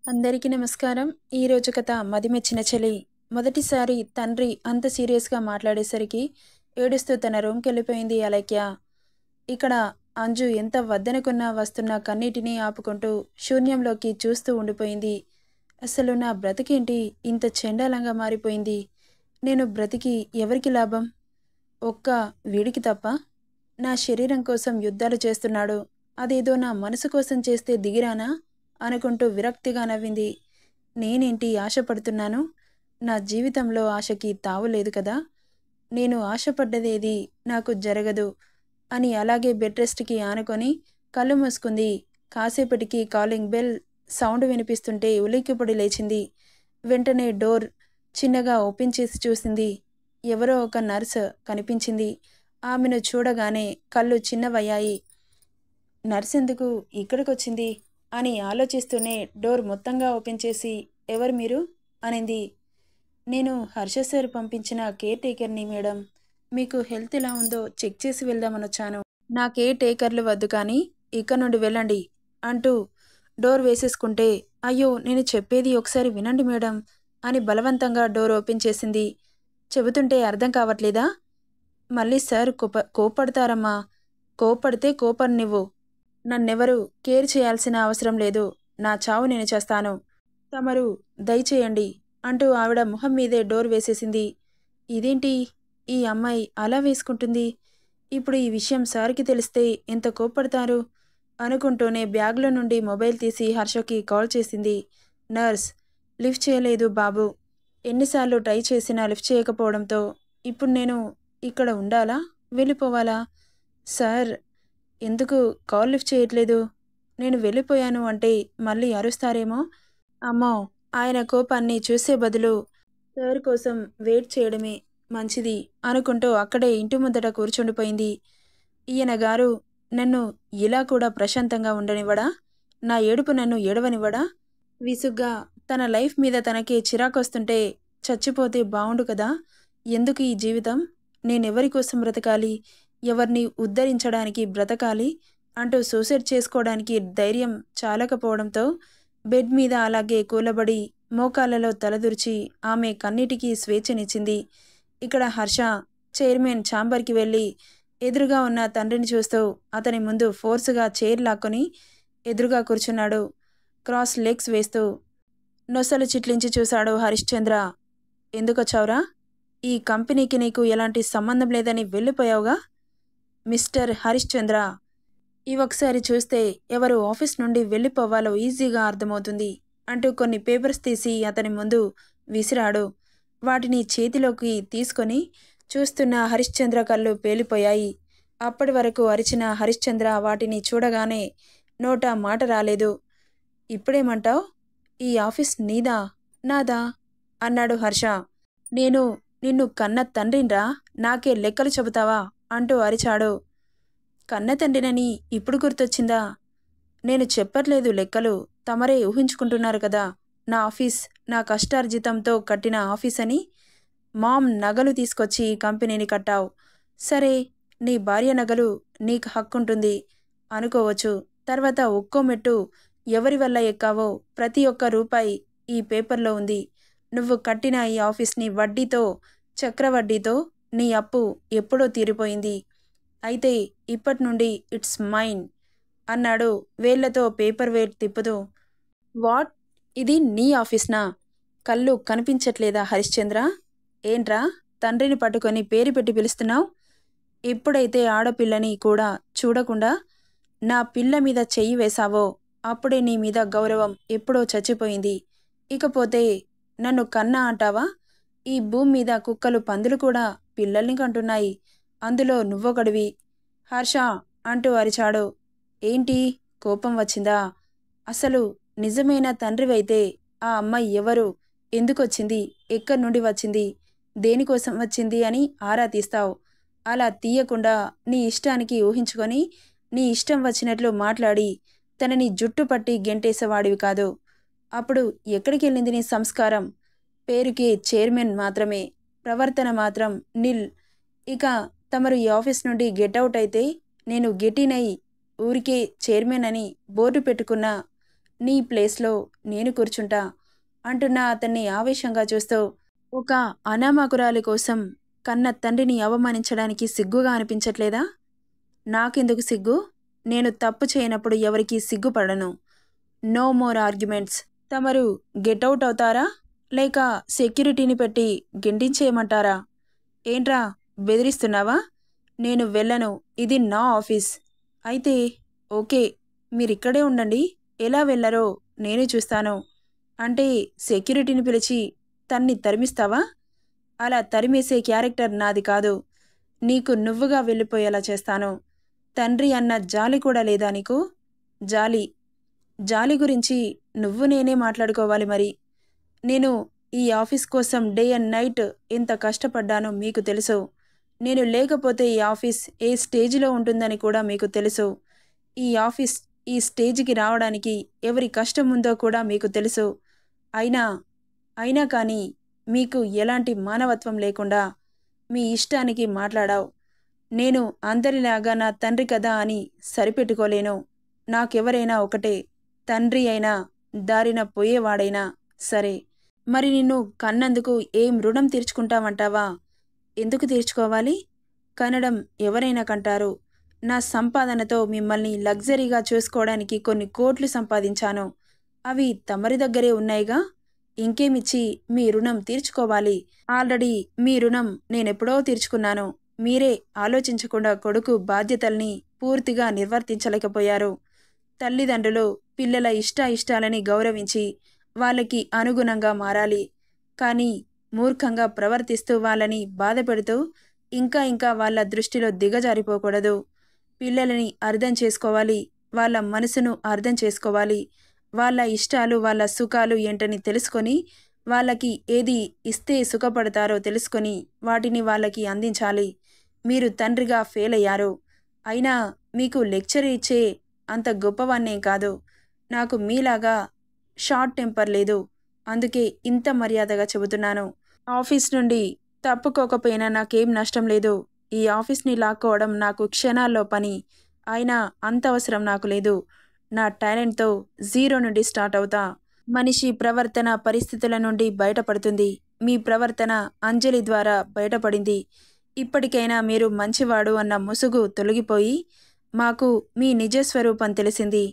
అందరికీ నమస్కారం. ఈరోజు కథ మదిమెచ్చిన చలి. మొదటిసారి తండ్రి అంత సీరియస్‌గా మాట్లాడేసరికి ఏడుస్తూ తన రూమ్‌కెళ్ళిపోయింది అలేఖ్య. ఇక్కడ అంజు ఎంత వద్దనుకున్నా వస్తున్న కన్నీటిని ఆపుకుంటూ శూన్యంలోకి చూస్తూ ఉండిపోయింది. అసలు నా బ్రతికేంటి ఇంత చెండాలంగా మారిపోయింది? నేను బ్రతికి ఎవరికి లాభం? ఒక్క వీడికి తప్ప. నా శరీరం కోసం యుద్ధాలు చేస్తున్నాడు. అదేదో నా మనసు కోసం చేస్తే దిగిరానా? అనుకుంటూ విరక్తిగా నవ్వింది. నేనేంటి ఆశపడుతున్నాను? నా జీవితంలో ఆశకి తావు లేదు కదా! నేను ఆశపడ్డదేది నాకు జరగదు అని అలాగే బెడ్ రెస్ట్‌కి ఆనుకొని కళ్ళు మూసుకుంది. కాసేపటికి కాలింగ్ బెల్ సౌండ్ వినిపిస్తుంటే ఉలిక్కిపడి లేచింది. వెంటనే డోర్ చిన్నగా ఓపెన్ చేసి చూసింది. ఎవరో ఒక నర్స్ కనిపించింది. ఆమెను చూడగానే కళ్ళు చిన్నవయ్యాయి. నర్సెందుకు ఇక్కడికొచ్చింది అని ఆలోచిస్తూనే డోర్ మొత్తంగా ఓపెన్ చేసి ఎవరు మీరు అనింది. నేను హర్ష సార్ పంపించిన కేర్ టేకర్ని మేడం. మీకు హెల్త్ ఎలా ఉందో చెక్ చేసి వెళ్దామని వచ్చాను. నా కేర్ టేకర్లు వద్దు కానీ ఇక్కడ నుండి వెళ్ళండి అంటూ డోర్ వేసేసుకుంటే అయ్యో నేను చెప్పేది ఒకసారి వినండి మేడం అని బలవంతంగా డోర్ ఓపెన్ చేసింది. చెబుతుంటే అర్థం కావట్లేదా? మళ్ళీ సార్ కోపడతారమ్మా. కోపడితే కోపడినివ్వు. నన్నెవరూ కేర్ చేయాల్సిన అవసరం లేదు. నా చావు నేను చేస్తాను. తమరు దయచేయండి అంటూ ఆవిడ మొహం మీదే డోర్ వేసేసింది. ఇదేంటి ఈ అమ్మాయి అలా వేసుకుంటుంది? ఇప్పుడు ఈ విషయం సార్కి తెలిస్తే ఎంత కోప్పడతారు అనుకుంటూనే బ్యాగ్లో నుండి మొబైల్ తీసి హర్షకి కాల్ చేసింది. నర్స్ లిఫ్ట్ చేయలేదు బాబు. ఎన్నిసార్లు ట్రై చేసినా లిఫ్ట్ చేయకపోవడంతో ఇప్పుడు నేను ఇక్కడ ఉండాలా వెళ్ళిపోవాలా? సార్ ఎందుకు కాల్ లిఫ్ట్ చేయట్లేదు? నేను వెళ్ళిపోయాను అంటే మళ్ళీ అరుస్తారేమో. అమ్మో, ఆయన కోపాన్ని చూసే బదులు సార్ కోసం వెయిట్ చేయడమే మంచిది అనుకుంటూ అక్కడే ఇంటి ముందట కూర్చుండిపోయింది. ఈయన గారు నన్ను ఇలా కూడా ప్రశాంతంగా ఉండనివ్వడా? నా ఏడుపు నన్ను ఏడవనివ్వడా? విసుగ్గా తన లైఫ్ మీద తనకే చిరాకొస్తుంటే చచ్చిపోతే బావుండు కదా! ఎందుకు ఈ జీవితం? నేనెవరి కోసం బ్రతకాలి? ఎవరిని ఉద్ధరించడానికి బ్రతకాలి అంటూ సూసైడ్ చేసుకోవడానికి ధైర్యం చాలకపోవడంతో బెడ్ మీద అలాగే కూలబడి మోకాళ్ళలో తలదూర్చి ఆమె కన్నీటికి స్వేచ్ఛనిచ్చింది. ఇక్కడ హర్ష చైర్మన్ ఛాంబర్కి వెళ్ళి ఎదురుగా ఉన్న తండ్రిని చూస్తూ అతని ముందు ఫోర్సుగా చైర్ లాక్కొని ఎదురుగా కూర్చున్నాడు. క్రాస్ లెగ్స్ వేస్తూ నొసలు చిట్లించి చూశాడు హరిశ్చంద్ర. ఎందుకొచ్చావురా? ఈ కంపెనీకి నీకు ఎలాంటి సంబంధం లేదని వెళ్ళిపోయావుగా? మిస్టర్ హరిశ్చంద్ర, ఇవొకసారి చూస్తే ఎవరు ఆఫీస్ నుండి వెళ్ళిపోవాలో ఈజీగా అర్థమవుతుంది అంటూ కొన్ని పేపర్స్ తీసి అతని ముందు విసిరాడు. వాటిని చేతిలోకి తీసుకొని చూస్తున్న హరిశ్చంద్ర కళ్ళు పేలిపోయాయి. అప్పటి వరకు అరిచిన హరిశ్చంద్ర వాటిని చూడగానే నోట మాట రాలేదు. ఇప్పుడేమంటావ్? ఈ ఆఫీస్ నీదా నాదా అన్నాడు హర్ష. నేను నిన్ను కన్న తండ్రిన్రా, నాకే లెక్కలు చెబుతావా అంటూ అరిచాడు. కన్న తండ్రినని ఇప్పుడు గుర్తొచ్చిందా? నేను చెప్పట్లేదు లెక్కలు, తమరే ఊహించుకుంటున్నారు కదా. నా ఆఫీస్ నా కష్టార్జితంతో కట్టిన ఆఫీస్ అని. మామ్ నగలు తీసుకొచ్చి ఈ కంపెనీని కట్టావు. సరే, నీ భార్య నగలు నీకు హక్కుంటుంది అనుకోవచ్చు. తర్వాత ఒక్కో మెట్టు ఎవరి వల్ల ఎక్కావో ప్రతి ఒక్క రూపాయి ఈ పేపర్లో ఉంది. నువ్వు కట్టిన ఈ ఆఫీస్ని వడ్డీతో చక్రవడ్డీతో నీ అప్పు ఎప్పుడో తీరిపోయింది. అయితే ఇప్పటి నుండి ఇట్స్ మైన్ అన్నాడు వేళ్లతో పేపర్ వెయిట్ తిప్పుతూ. వాట్? ఇది నీ ఆఫీస్నా? కళ్ళు కనిపించట్లేదా హరిశ్చంద్ర? ఏంట్రా తండ్రిని పట్టుకొని పేరు పెట్టి పిలుస్తున్నావు? ఎప్పుడైతే ఆడపిల్లని కూడా చూడకుండా నా పిల్ల మీద చెయ్యి వేశావో అప్పుడే నీ మీద గౌరవం ఎప్పుడో చచ్చిపోయింది. ఇకపోతే నన్ను కన్నా అంటావా? ఈ భూమి మీద కుక్కలు పందులు కూడా పిల్లల్ని కంటున్నాయి. అందులో నువ్వొకడివి. హర్ష అంటూ అరిచాడు. ఏంటి కోపం వచ్చిందా? అసలు నిజమైన తండ్రివైతే ఆ అమ్మాయి ఎవరు, ఎందుకొచ్చింది, ఎక్కడి నుండి వచ్చింది, దేనికోసం వచ్చింది అని ఆరా తీస్తావు. అలా తీయకుండా నీ ఇష్టానికి ఊహించుకొని నీ ఇష్టం వచ్చినట్లు మాట్లాడి తనని జుట్టు పట్టి గెంటేసేవాడివి కాదు. అప్పుడు ఎక్కడికెళ్ళింది నీ సంస్కారం? పేరుకి చైర్మన్ మాత్రమే, ప్రవర్తన మాత్రం నిల్. ఇక తమరు ఈ ఆఫీస్ నుండి గెట్అవుట్ అయితే నేను గెటిన్ అయి ఊరికే చైర్మన్ అని బోర్డు పెట్టుకున్నా నీ ప్లేస్లో నేను కూర్చుంటా అంటున్న అతన్ని ఆవేశంగా చూస్తూ, ఒక అనామకురాలి కోసం కన్న తండ్రిని అవమానించడానికి సిగ్గుగా అనిపించట్లేదా? నాకెందుకు సిగ్గు? నేను తప్పు చేయనప్పుడు ఎవరికీ సిగ్గుపడను. No more arguments. తమరు గెటౌట్ అవుతారా? లేక సెక్యూరిటీని పెట్టి గెంటించేయమంటారా? ఏంట్రా, బెదిరిస్తున్నావా? నేను వెళ్ళను. ఇది నా ఆఫీస్. అయితే ఓకే, మీరిక్కడే ఉండండి. ఎలా వెళ్ళరో నేను చూస్తాను. అంటే సెక్యూరిటీని పిలిచి తన్ని తరిమిస్తావా? అలా తరిమేసే క్యారెక్టర్ నాది కాదు. నీకు నువ్వుగా వెళ్ళిపోయేలా చేస్తాను. తండ్రి అన్న జాలి కూడా లేదా నీకు? జాలి జాలి గురించి నువ్వు నేనే మాట్లాడుకోవాలి మరి. నేను ఈ ఆఫీస్ కోసం డే అండ్ నైట్ ఎంత కష్టపడ్డానో మీకు తెలుసు. నేను లేకపోతే ఈ ఆఫీస్ ఏ స్టేజిలో ఉంటుందని కూడా మీకు తెలుసు. ఈ ఆఫీస్ ఈ స్టేజికి రావడానికి ఎవరి కష్టం ఉందో కూడా మీకు తెలుసు. అయినా అయినా కానీ మీకు ఎలాంటి మానవత్వం లేకుండా మీ ఇష్టానికి మాట్లాడావు. నేను అందరిలాగా నా తండ్రి కదా అని సరిపెట్టుకోలేను. నాకెవరైనా ఒకటే, తండ్రి అయినా దారిన పోయేవాడైనా సరే. మరి నిన్ను కన్నందుకు ఏం రుణం తీర్చుకుంటావంటావా? ఎందుకు తీర్చుకోవాలి? కనడం ఎవరైనా కంటారు. నా సంపాదనతో మిమ్మల్ని లగ్జరీగా చూసుకోవడానికి కొన్ని కోట్లు సంపాదించాను. అవి తమరి దగ్గరే ఉన్నాయిగా. ఇంకేమిచ్చి మీ రుణం తీర్చుకోవాలి? ఆల్రెడీ మీ రుణం నేనెప్పుడో తీర్చుకున్నాను. మీరే ఆలోచించకుండా కొడుకు బాధ్యతల్ని పూర్తిగా నిర్వర్తించలేకపోయారు. తల్లిదండ్రులు పిల్లల ఇష్టాలని గౌరవించి వాళ్ళకి అనుగుణంగా మారాలి. కానీ మూర్ఖంగా ప్రవర్తిస్తూ వాళ్ళని బాధపెడుతూ ఇంకా వాళ్ళ దృష్టిలో దిగజారిపోకూడదు. పిల్లలని అర్థం చేసుకోవాలి. వాళ్ళ మనసును అర్థం చేసుకోవాలి. వాళ్ళ ఇష్టాలు వాళ్ళ సుఖాలు ఏంటని తెలుసుకొని వాళ్ళకి ఏది ఇస్తే సుఖపడతారో తెలుసుకొని వాటిని వాళ్ళకి అందించాలి. మీరు తండ్రిగా ఫెయిల్ అయ్యారు. అయినా మీకు లెక్చర్ ఇచ్చే అంత గొప్పవాన్నేం కాదు. నాకు మీలాగా షార్ట్ టెంపర్ లేదు. అందుకే ఇంత మర్యాదగా చెబుతున్నాను. ఆఫీస్ నుండి తప్పుకోకపోయినా నాకేం నష్టం లేదు. ఈ ఆఫీస్ని లాక్కోవడం నాకు క్షణాల్లో పని. అయినా అంత అవసరం నాకు లేదు. నా టాలెంట్తో జీరో నుండి స్టార్ట్ అవుతా. మనిషి ప్రవర్తన పరిస్థితుల నుండి బయటపడుతుంది. మీ ప్రవర్తన అంజలి ద్వారా బయటపడింది. ఇప్పటికైనా మీరు మంచివాడు అన్న ముసుగు తొలగిపోయి మాకు మీ నిజస్వరూపం తెలిసింది.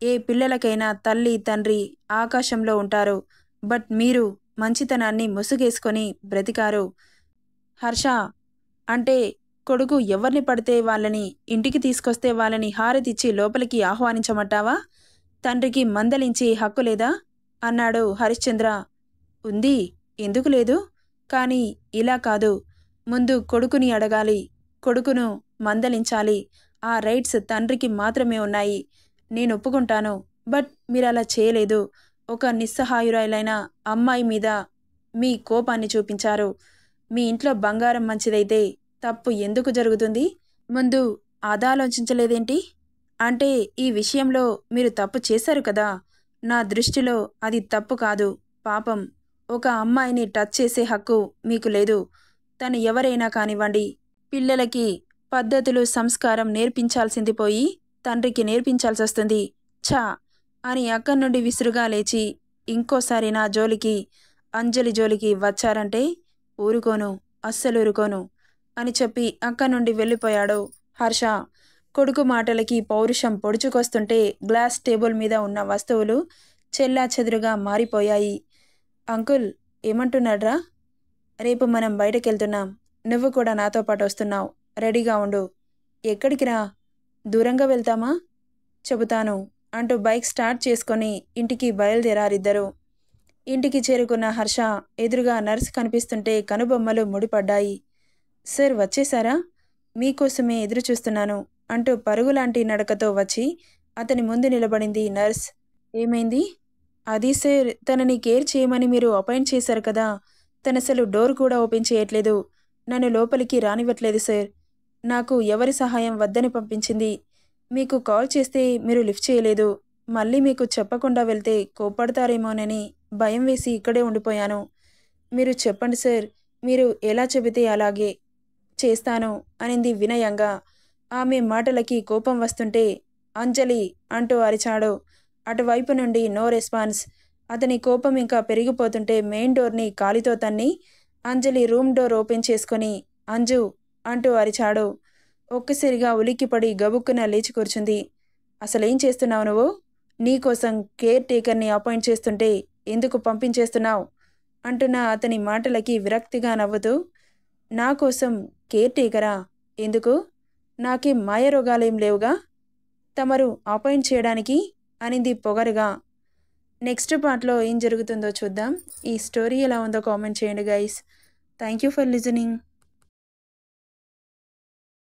ఏ పిల్లలకైనా తల్లి తండ్రి ఆకాశంలో ఉంటారు. బట్ మీరు మంచితనాన్ని ముసుగేసుకొని బ్రతికారు. హర్ష అంటే కొడుకు ఎవరిని పడితే వాళ్ళని ఇంటికి తీసుకొస్తే వాళ్ళని హారతిచ్చి లోపలికి ఆహ్వానించమంటావా? తండ్రికి మందలించి హక్కు లేదా? అన్నాడు హరిశ్చంద్ర. ఉంది, ఎందుకు లేదు? కానీ ఇలా కాదు. ముందు కొడుకుని అడగాలి. కొడుకును మందలించాలి. ఆ రైట్స్ తండ్రికి మాత్రమే ఉన్నాయి. నేను ఒప్పుకుంటాను. బట్ మీరలా చేయలేదు. ఒక నిస్సహాయురాలైన అమ్మాయి మీద మీ కోపాన్ని చూపించారు. మీ ఇంట్లో బంగారం మంచిదైతే తప్పు ఎందుకు జరుగుతుంది? ముందు అదాలోచించలేదేంటి? అంటే ఈ విషయంలో మీరు తప్పు చేశారు కదా. నా దృష్టిలో అది తప్పు కాదు, పాపం. ఒక అమ్మాయిని టచ్ చేసే హక్కు మీకు లేదు. తను ఎవరైనా కానివ్వండి. పిల్లలకి పద్ధతులు సంస్కారం నేర్పించాల్సింది పోయి తండ్రికి నేర్పించాల్సొస్తుంది. ఛా అని అక్కడి నుండి విసురుగా లేచి ఇంకోసారి నా జోలికి అంజలి జోలికి వచ్చారంటే ఊరుకోను, అస్సలు ఊరుకోను అని చెప్పి అక్కడి నుండి వెళ్ళిపోయాడు హర్ష. కొడుకు మాటలకి పౌరుషం పొడుచుకొస్తుంటే గ్లాస్ టేబుల్ మీద ఉన్న వస్తువులు చెల్లాచెదురుగా మారిపోయాయి. అంకుల్ ఏమంటున్నాడ్రా? రేపు మనం బయటకెళ్తున్నాం. నువ్వు కూడా నాతో పాటు వస్తున్నావు. రెడీగా ఉండు. ఎక్కడికి రా? దూరంగా వెళ్తామా? చెబుతాను అంటూ బైక్ స్టార్ట్ చేసుకొని ఇంటికి బయలుదేరారిద్దరు. ఇంటికి చేరుకున్న హర్ష ఎదురుగా నర్స్ కనిపిస్తుంటే కనుబొమ్మలు ముడిపడ్డాయి. సార్ వచ్చేశారా? మీకోసమే ఎదురు చూస్తున్నాను అంటూ పరుగులాంటి నడకతో వచ్చి అతని ముందు నిలబడింది నర్స్. ఏమైంది? అది సార్, తనని కేర్ చేయమని మీరు అపాయింట్ చేశారు కదా. తనసలు డోర్ కూడా ఓపెన్ చేయట్లేదు. నన్ను లోపలికి రానివ్వట్లేదు సార్. నాకు ఎవరి సహాయం వద్దని పంపించింది. మీకు కాల్ చేస్తే మీరు లిఫ్ట్ చేయలేదు. మళ్ళీ మీకు చెప్పకుండా వెళ్తే కోప్పడతారేమోనని భయం వేసి ఇక్కడే ఉండిపోయాను. మీరు చెప్పండి సార్. మీరు ఎలా చెబితే అలాగే చేస్తాను అనింది వినయంగా. ఆమె మాటలకి కోపం వస్తుంటే అంజలి అంటూ అరిచాడు. అటువైపు నుండి నో రెస్పాన్స్. అతని కోపం ఇంకా పెరిగిపోతుంటే మెయిన్ డోర్ని కాలితో తన్ని అంజలి రూమ్ డోర్ ఓపెన్ చేసుకొని అంజు అంటూ అరిచాడు. ఒక్కసారిగా ఉలిక్కిపడి గబుక్కున లేచి కూర్చుంది. అసలేం చేస్తున్నావు నువ్వు? నీకోసం కేర్ టేకర్ని అపాయింట్ చేస్తుంటే ఎందుకు పంపించేస్తున్నావు అంటున్న అతని మాటలకి విరక్తిగా నవ్వుతూ, నా కోసం కేర్ టేకరా? ఎందుకు? నాకేం మాయరోగాలేం లేవుగా తమరు అపాయింట్ చేయడానికి అనింది పొగరుగా. నెక్స్ట్ పార్ట్లో ఏం జరుగుతుందో చూద్దాం. ఈ స్టోరీ ఎలా ఉందో కామెంట్ చేయండి guys. Thank you for listening.